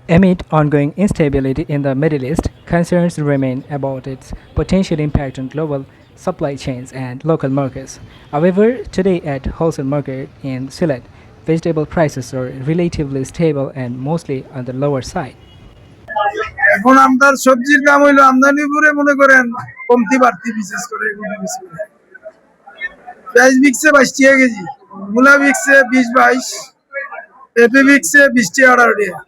Amid ongoing instability in the Middle East, concerns remain about its potential impact on global supply chains and local markets. However, today at wholesale market in Sylhet, vegetable prices are relatively stable and mostly on the lower side. এখন আমদার সবজির দাম হইলো আমদানির উপরে মনে করেন কমতি বাড়তি বিশেষ করে এগুলো বেশি করে। পেঁয়াজ বিকছে 22 টাকা কেজি, মূলা বিকছে 20-22, পেঁপে বিকছে 20 টাকা 18 টাকা,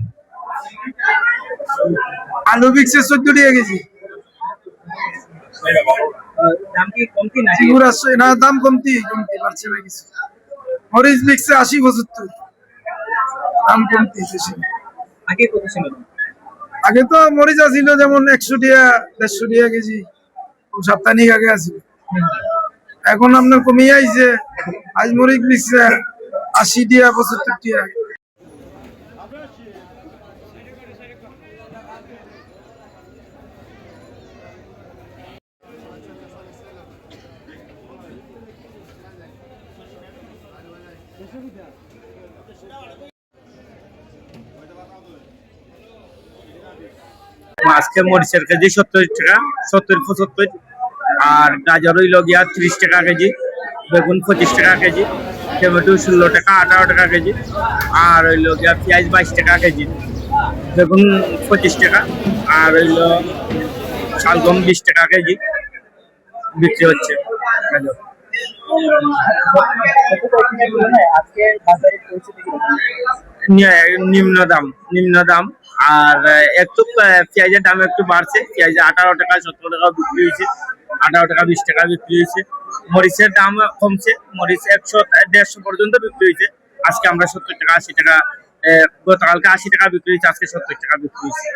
আলু বিকছে 14 টাকা কেজি। দাম কি কমতি নাকি চিগুর আসছে না, দাম কমতি কমতি বাড়ছে না কিছু। মরিচ বিকছে 80-75, দাম কমতি বেশি। আগে কত ছিল? আগে তো মরিচ ছিল যেমন 100 টাকা 150 টাকা কেজি, সপ্তাহিক আগে আছিল। এখন আপনার কমিয়ে আইছে, আজ মরিচ বিকছে 80 টাকা 75 টাকা। আজকে মরিচের কেজি 70 টাকা, 70-75। আর গাজর হইল গিয়া 30 টাকা কেজি, বেগুন 25 টাকা কেজি, টমেটো 16 টাকা 18 টাকা কেজি, আর হইল গিয়া পেঁয়াজ 22 টাকা কেজি, বেগুন 25 টাকা, আর হইল শালগম 20 টাকা কেজি বিক্রি হচ্ছে। গাজর আজকে বাজারে পরিস্থিতি কিরকম? নিম্ন দাম। আর একটু পেঁয়াজের দাম একটু বাড়ছে, পেঁয়াজে 18 টাকা 17 টাকা বিক্রি হয়েছে, 18 টাকা 20 টাকা বিক্রি হয়েছে। মরিচের দাম কমছে, মরিচ 100-150 পর্যন্ত বিক্রি হয়েছে। আজকে আমরা 70 টাকা 80 টাকা, গতকালকে 80 টাকা বিক্রি হয়েছে, আজকে 70 টাকা বিক্রি হয়েছে।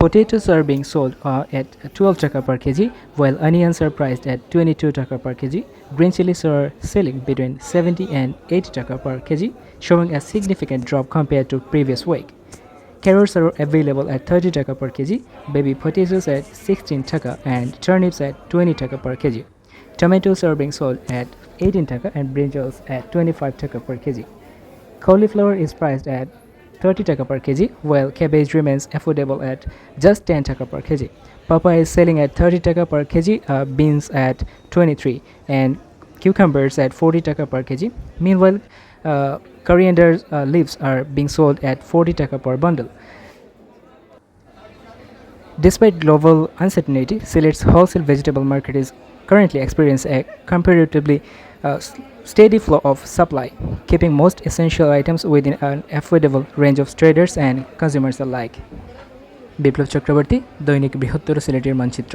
Potatoes are being sold at 12 taka per kg, while onions are priced at 22 taka per kg. Green chilies are selling between 70 and 80 taka per kg, showing a significant drop compared to previous week. Carrots are available at 30 taka per kg, baby potatoes at 16 taka, and turnips at 20 taka per kg. Tomatoes are being sold at 18 taka and brinjals at 25 taka per kg. Cauliflower is priced at 30 taka per kg, while cabbage remains affordable at just 10 taka per kg. Papaya is selling at 30 taka per kg, beans at 23, and cucumbers at 40 taka per kg. Meanwhile, coriander leaves are being sold at 40 taka per bundle. Despite global uncertainty, Sylhet's wholesale vegetable market is currently experiencing a comparatively steady flow of supply, keeping most essential items within an affordable range of traders and consumers alike. বিপ্লব চক্রবর্তী, দৈনিক বৃহত্তর সিলেটের মানচিত্র।